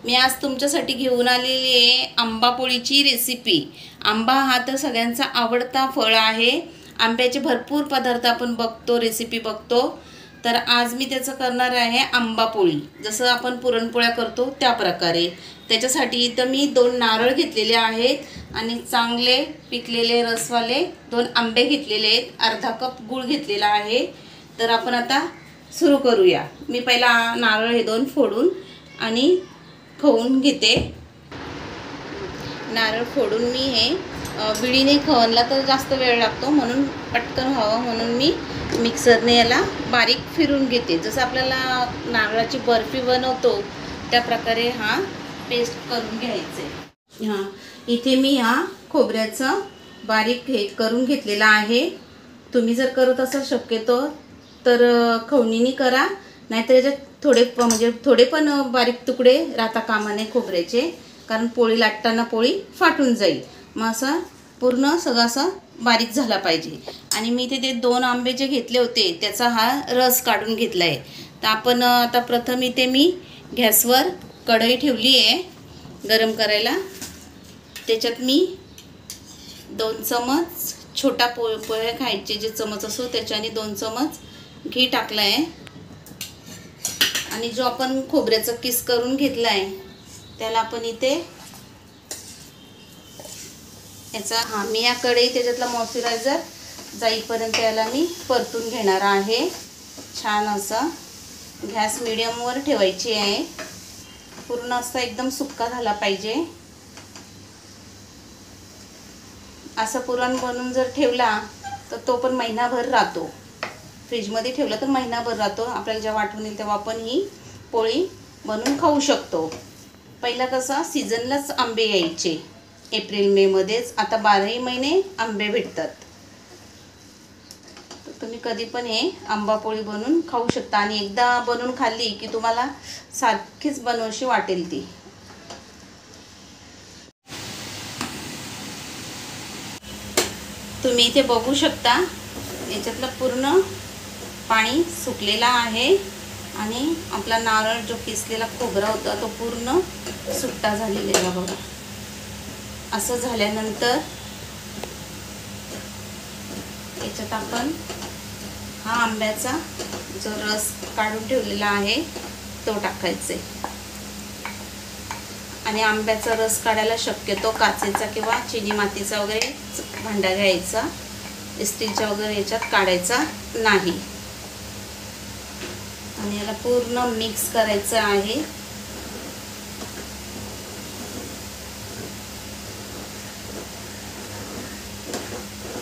मी आज तुमच्यासाठी घेऊन आलेली आहे आंबापोळीची रेसिपी। आंबा हा तर सगळ्यांचा आवडता फळ आहे। आंब्याचे भरपूर पदार्थ आपण बघतो, रेसिपी बघतो। तर आज मी त्याचं करणार आहे आंबापोळी, जसं आपण पुरणपोळ्या करतो त्या प्रकारे। त्याच्यासाठी इथं मी 2 नारळ घेतलेले आहेत आणि चांगले पिकलेले रसवाले 2 आंबे घेतलेले आहेत, अर्धा कप गूळ घेतलेला आहे। तर आपण आता सुरू करूया। मी पहिला नारळ हे 2 फोडून आणि खवून घेते। नारळ फोडून मी हे बिडीने खवणला तर जास्त वेळ लागतो, म्हणून पटकन व्हावं म्हणून मी मिक्सरने याला बारीक फिरून घेते। जसं आपल्याला नारळाची बर्फी बनवतो त्या प्रकारे हा पेस्ट करून घ्यायचे। इथे मी खोबऱ्याचं बारीक हे करून घेतलेला आहे। तुम्ही जर करत असाल शक्यतो तर खवणीने करा, नाहीतर याच्यात थोडे पण बारीक तुकडे राहता कामा नये खोबऱ्याचे, कारण पोळी लाटताना पोळी फाटून जाईल। मग असं पूर्ण सगळं असं बारीक झाला पाहिजे। आणि मी इथे ते 2 आंबे जे घेतले होते त्याचा हा रस काढून घेतला आहे। तर आपण आता प्रथम इथे मी गॅसवर कढई ठेवली आहे गरम करायला। त्याच्यात मी 2 चमच छोटा पोहे खायचे जे चमच असो त्याच्याने 2 चमच घी टाकलं आहे। आणि जो आपण खोबऱ्याचा किस करून घेतला आहे त्याला आपण इथे याचा मी या कढई त्याच्यातला मॉइश्चरायझर जाईपर्यंत याला मी परतून घेणार आहे। छान असं गॅस मीडियमवर ठेवायची आहे, पूर्ण असा एकदम सुक्का झाला पाहिजे। असं पुरण बनवून जर ठेवला तर तो पण महिनाभर राहतो, फ्रीजमध्ये ठेवलं तर महिनाभर राहतो। आपल्याला जेव्हा आठवण येईल तेव्हा आपण ही पोळी बनवून खाऊ शकतो। पहिला कसं सीझनलाच आंबे यायचे, एप्रिल मे मध्येच, आता 12ही महिने आंबे भेटतात। तर तुम्ही कधी पण हे आंबापोळी बनवून खाऊ शकता आणि एकदा बनवून खाल्ली की तुम्हाला सारखीच बनवशी वाटेल ती। तुम्ही इथे बघू शकता याच्यातलं पूर्ण पाणी सुकलेला आहे आणि आपला नारळ जो किसलेला खोबरा होता तो पूर्ण सुट्टा झालेला आहे बघा। असं झाल्यानंतर याच्यात आपण हा आंब्याचा जो रस काढून ठेवलेला आहे तो टाकायचे। आणि आंब्याचा रस काढायला शक्यतो काचेचा किंवा चिनी मातीचा वगैरे भांडा घ्यायचा, स्टीलच्या वगैरे याच्यात काढायचा नाही। आणि याला पूर्ण मिक्स करायचं आहे।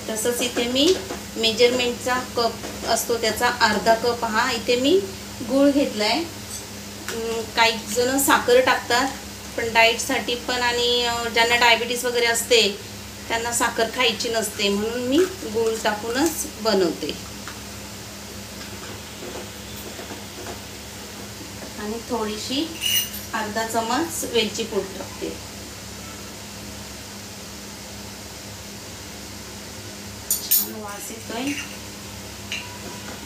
तसंच इथे मी मेजरमेंटचा कप असतो त्याचा अर्धा कप हा इथे मी गूळ घेतलाय। काही जण साखर टाकतात, पण डाएटसाठी पण आणि ज्यांना डायबिटीस वगैरे असते त्यांना साखर खायची नसते, म्हणून मी गूळ टाकूनच बनवते। आणि थोडीशी अर्धा चमच वेलची पूड टाकते। छान वास येतोय।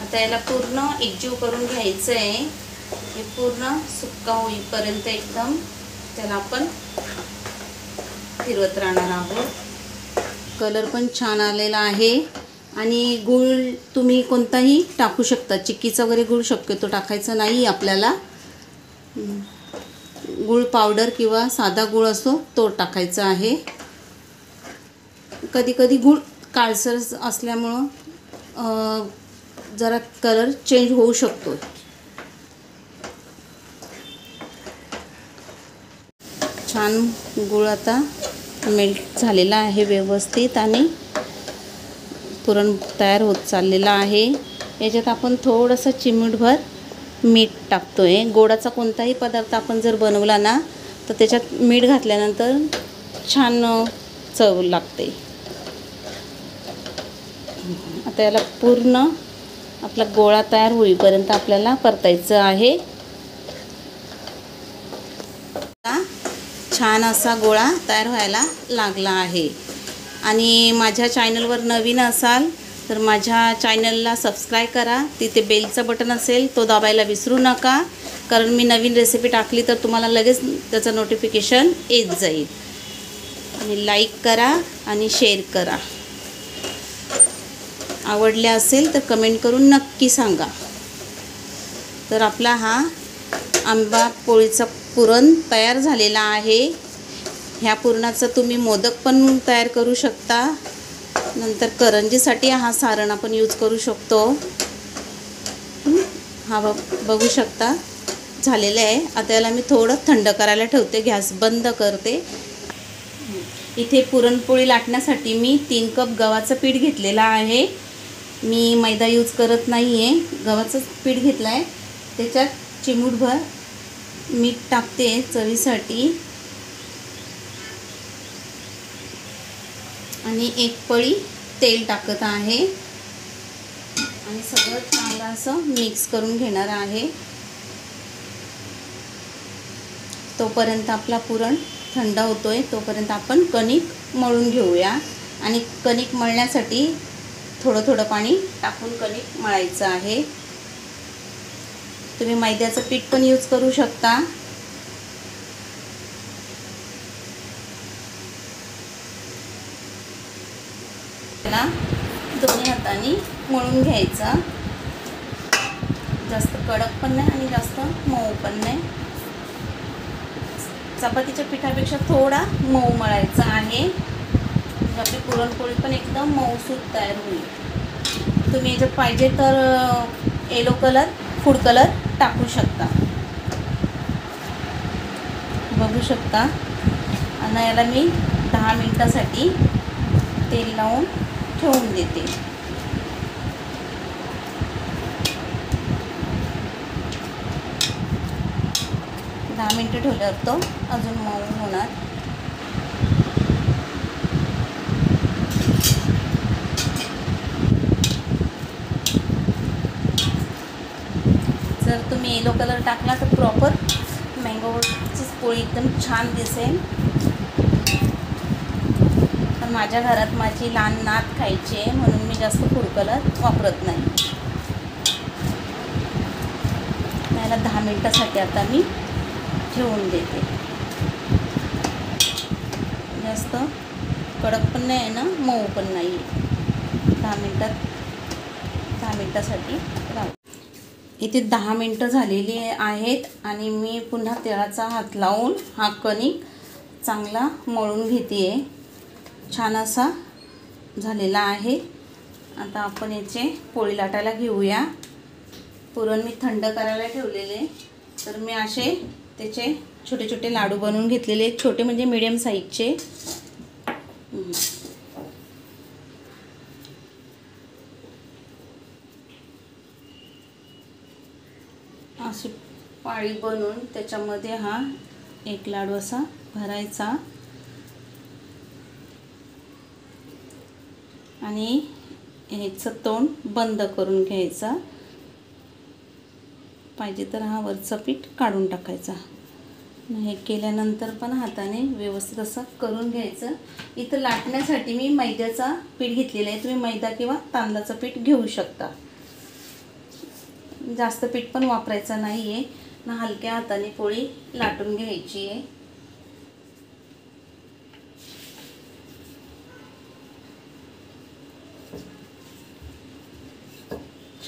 आता याला पूर्ण एकजीव करून घ्यायचं आहे, हे पूर्ण सुक्का होईपर्यंत एकदम त्याला आपण फिरवत राहणार आहोत। कलर पण छान आलेला आहे। आणि गूळ तुम्ही कोणताही टाकू शकता, चिक्कीचा वगैरे गूळ शक्यतो टाकायचं नाही आपल्याला। गूळ पावडर किंवा साधा गूळ असतो तो टाकायचा आहे। कधी कधी गूळ काळसर असल्यामुळं जरा कलर चेंज होऊ शकतो। छान गूळ आता मेल्ट झालेला आहे व्यवस्थित आणि पुरण तयार होत चाललेला आहे। याच्यात आपण थोडंसं चिमूटभर मीठ टाकतोय। गोडाचा कोणताही पदार्थ आपण जर बनवला ना तर त्याच्यात मीठ घातल्यानंतर छान चव लागते। आता याला पूर्ण आपला गोळा तयार होईपर्यंत आपल्याला परतायचं आहे। छान असा गोळा तयार व्हायला लागला आहे। आणि माझ्या चॅनलवर नवीन असाल तर माझ्या चॅनलला सबस्क्राईब करा, तिथे बेलचं बटन असेल तो दाबायला विसरू नका, कारण मी नवीन रेसिपी टाकली तर तुम्हाला लगेच त्याचं नोटिफिकेशन येत जाईल. आणि लाईक करा आणि शेअर करा. आवडले असेल तर कमेंट करून नक्की सांगा. तर आपला हा आंबा पोळीचा पुरण तयार झालेला आहे. ह्या पुरणाचं तुम्ही मोदक पण तयार करू शकता. नंतर करंजीसाठी हा सारण आपण यूज करू शकतो. हा बघू शकता झालेलं आहे. आता याला मी थोडं थंड करायला ठेवते. गॅस बंद करते. इथे पुरणपोळी लाटण्यासाठी मी 3 कप गव्हाचं पीठ घेतलेलं आहे. मी मैदा यूज करत नाही आहे, गव्हाचं पीठ घेतलं आहे. त्याच्यात चिमूटभर मीठ टाकते चवीसाठी आणि 1 पळी तेल टाकत आहे आणि सगळं चांगलं असं मिक्स करून घेणार आहे. तोपर्यंत आपला पुरण थंड होतोय, तोपर्यंत आपण कणिक मळून घेऊया. आणि कणिक मळण्यासाठी थोडं पाणी टाकून कणिक मळायचं आहे. तुम्ही मैद्याचं पीठ पण यूज करू शकता. त्याला दोन्ही हातांनी मळून घ्यायचा. जास्त कडक पण नाही आणि जास्त मऊ पण नाही. चपातीच्या पिठापेक्षा थोडा मऊ मळायचा आहे, म्हणजे आपली पुरणपोळी पण एकदम मऊसूत तयार होईल. तुम्ही याच्यात पाहिजे तर येलो कलर, फूड कलर टाकू शकता. बघू शकता. आणि याला मी 10 मिनिटासाठी तेल लावून ठेवून देते. दहा मिनिटं ठेवल्यावर तो अजून मऊ होणार. जर तुम्ही येलो कलर टाकला तर प्रॉपर मँगोची पोळी एकदम छान दिसेल. पण माझ्या घरात माझी लहान नात खायची आहे म्हणून मी जास्त फूड कलर वापरत नाही. याला 10 मिनिटासाठी आता मी ठेवून देते. जास्त कडक पण नाही आहे ना, मऊ पण नाही. 10 मिनिटासाठी राहू. इथे 10 मिनिटं झालेली आहेत आणि मी पुन्हा तेलाचा हात लावून हा कणिक चांगला मळून घेते आहे. छान असा झालेला आहे. आता आपण याचे पोळी लाटायला घेऊया. पुरण मी थंड करायला ठेवलेले, तर मी असे त्याचे छोटे छोटे लाडू बनवून घेतलेले. छोटे म्हणजे मीडियम साईजचे. अशी पाळी बनवून त्याच्यामध्ये हा एक लाडू असा भरायचा आणि ह्याचं तोंड बंद करून घ्यायचा. पाहिजे तर हा वरचं पीठ काढून टाकायचा. हे केल्यानंतर पण हाताने व्यवस्थित असं करून घ्यायचं. इथं लाटण्यासाठी मी मैद्याचा पीठ घेतलेला आहे. तुम्ही मैदा किंवा तांदळाचं पीठ घेऊ शकता. जास्त पीठ पण वापरायचं नाही आहे ना. हलक्या हाताने पोळी लाटून घ्यायची आहे.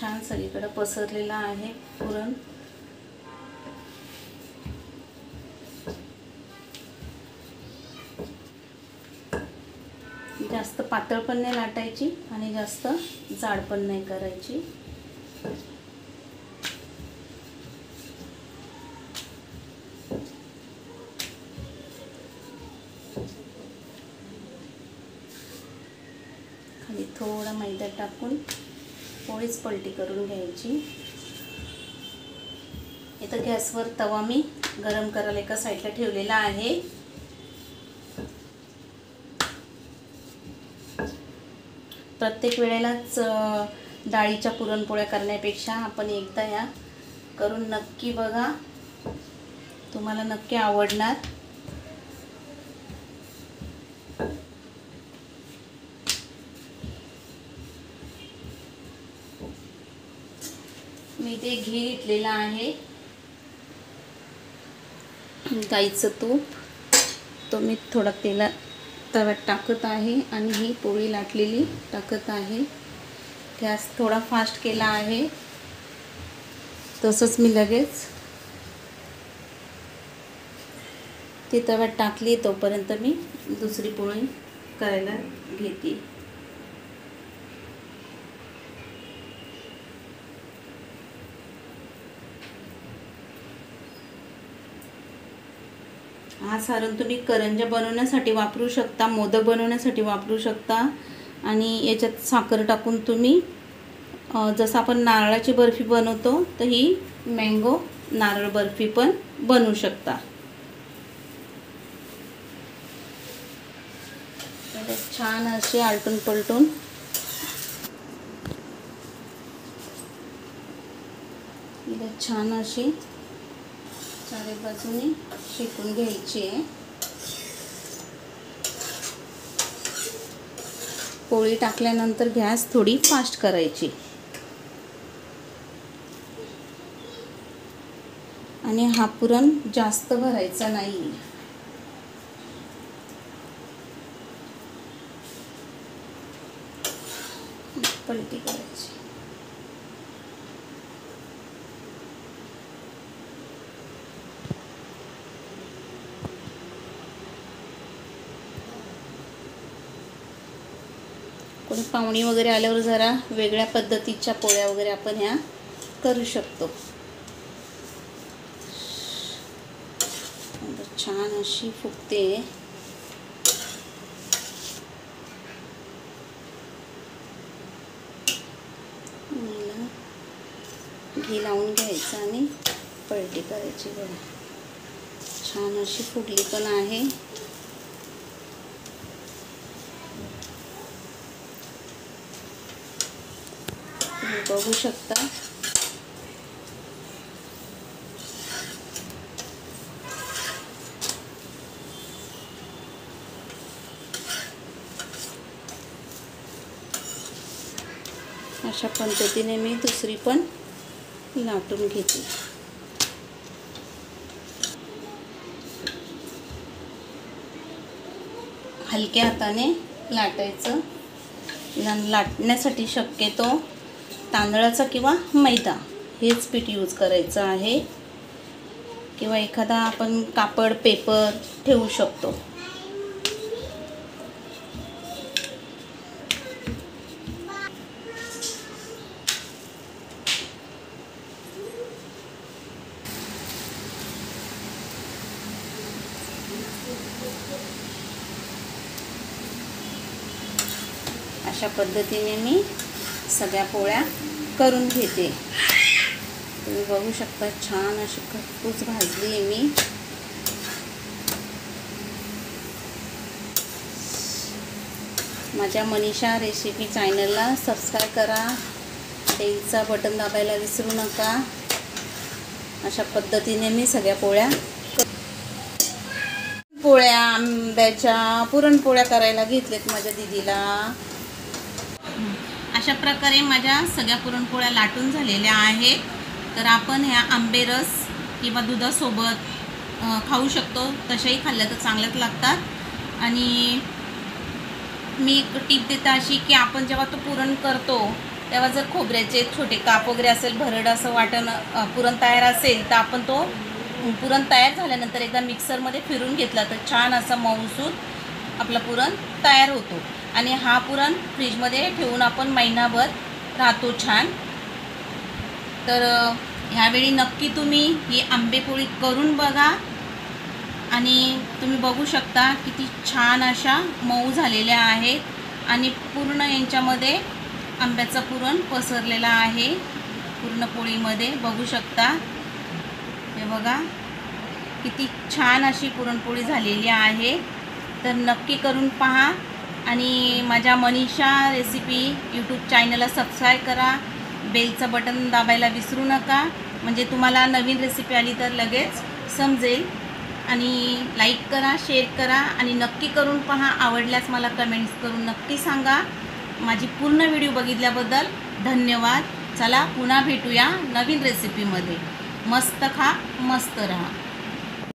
छान सगळीकडे पसरलेला आहे पुरण. जास्त पातळ पण नाही लाटायची आणि जास्त जाड पण नाही करायची. खाली थोडा मैदा टाकून पोळीच पलटी करून घ्यायची. इथं गॅसवर तवा मी गरम करायला एका साईडला ठेवलेला आहे. प्रत्येक वेळेलाच डाळीच्या पुरणपोळ्या करण्यापेक्षा आपण एकदा या करून नक्की बघा, तुम्हाला नक्की आवडणार. मी ते घी घेतलेलं आहे, गाईचं तूप, तो मी थोडा तव्यात टाकत आहे आणि ही पोळी लाटलेली टाकत आहे. गॅस थोडा फास्ट केला आहे. तसंच मी लगेच ती तव्यात टाकली, तोपर्यंत मी दुसरी पोळी करायला घेते. हा सारण तुम्ही करंज्या बनवण्यासाठी वापरू शकता, मोदक बनवण्यासाठी वापरू शकता आणि याच्यात साखर टाकून तुम्ही जसं आपण नारळाची बर्फी बनवतो तर ही मँगो नारळ बर्फी पण बनवू शकता. छान अशी आलटून पलटून छान अशी चारी बाजूने शेकून घ्यायची आहे. पोळी टाकल्यानंतर गॅस थोडी फास्ट करायची आणि हा पुरण जास्त भरायचा नाही. पलटी करायची. कोणी पाहुणी वगैरे आल्यावर जरा वेगळ्या पद्धतीच्या पोळ्या वगैरे आपण ह्या करू शकतो. छान अशी फुगते. घी लावून घ्यायचं आणि पलटी करायची. बघा छान अशी फुगली पण आहे. तुम्ही बघू शकता. अशा पद्धतीने मी दुसरी पण लाटून घेते. हलक्या हाताने लाटायचं. लाटण्यासाठी शक्यतो तांदळाचा किंवा मैदा हेच पीठ यूज करायचं आहे, किंवा एखादा आपण कापड पेपर ठेवू शकतो. अशा पद्धतीने मी सगळ्या पोळ्या करून घेते. तुम्ही बघू शकता छान अशी खरपूस भाजली आहे मी. माझ्या मनीषा रेसिपी चॅनलला सबस्क्राईब करा, बेलचा बटन दाबायला विसरू नका. अशा पद्धतीने मी सगळ्या पोळ्या आंब्याच्या पुरणपोळ्या करायला घेतलेत माझ्या दीदीला. अशा प्रकारे माझ्या सगळ्या पुरणपोळ्या लाटून झालेल्या आहेत. तर आपण ह्या आंबेरस किंवा दुधासोबत खाऊ शकतो. तशाही खाल्ल्या तर चांगल्याच लागतात. आणि मी एक टीप देते अशी की आपण जेव्हा तो पुरण करतो तेव्हा जर खोबऱ्याचे छोटे काप वगैरे असेल, भरड असं वाटण पुरण तयार असेल, तर आपण तो पुरण तयार झाल्यानंतर एकदा मिक्सरमध्ये फिरून घेतला तर छान असा मऊसूत आपला पुरण तयार होतो. आणि हा पुरण फ्रीजमध्ये ठेवून आपण महिनाभर राहतो छान. तर ह्यावेळी नक्की तुम्ही ही आंबेपोळी करून बघा. आणि तुम्ही बघू शकता किती छान अशा मऊ झालेल्या आहेत आणि पूर्ण यांच्यामध्ये आंब्याचं पुरण पसरलेलं आहे पूर्ण पोळीमध्ये. बघू शकता हे बघा किती छान अशी पुरणपोळी झालेली आहे. तर नक्की करून पहा आणि माझ्या मनीषा रेसिपी यूट्यूब चॅनलला सबस्क्राईब करा, बेलचं बटन दाबायला विसरू नका, म्हणजे तुम्हाला नवीन रेसिपी आली तर लगेच समजेल. आणि लाईक करा, शेअर करा आणि नक्की करून पहा. आवडल्यास मला कमेंट्स करून नक्की सांगा. माझी पूर्ण व्हिडिओ बघितल्याबद्दल धन्यवाद. चला पुन्हा भेटूया नवीन रेसिपीमध्ये. मस्त खा, मस्त राहा.